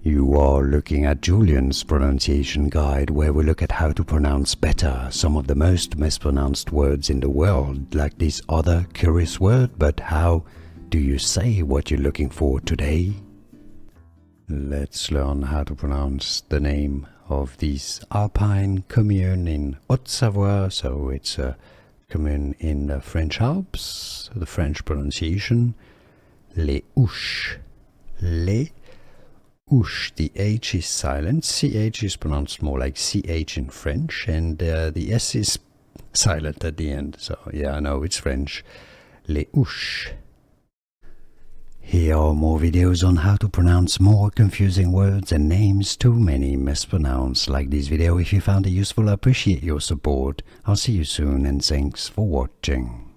You are looking at Julian's pronunciation guide, where we look at how to pronounce better some of the most mispronounced words in the world, like this other curious word. But how do you say what you're looking for today? Let's learn how to pronounce the name of this alpine commune in Haute-Savoie. So it's a commune in the French Alps. The French pronunciation, Les Houches. Les Houches. The H is silent. CH is pronounced more like CH in French, and the S is silent at the end. So yeah, I know it's French. Les Houches. Here are more videos on how to pronounce more confusing words and names too many mispronounced. Like this video if you found it useful. I appreciate your support. I'll see you soon, and thanks for watching.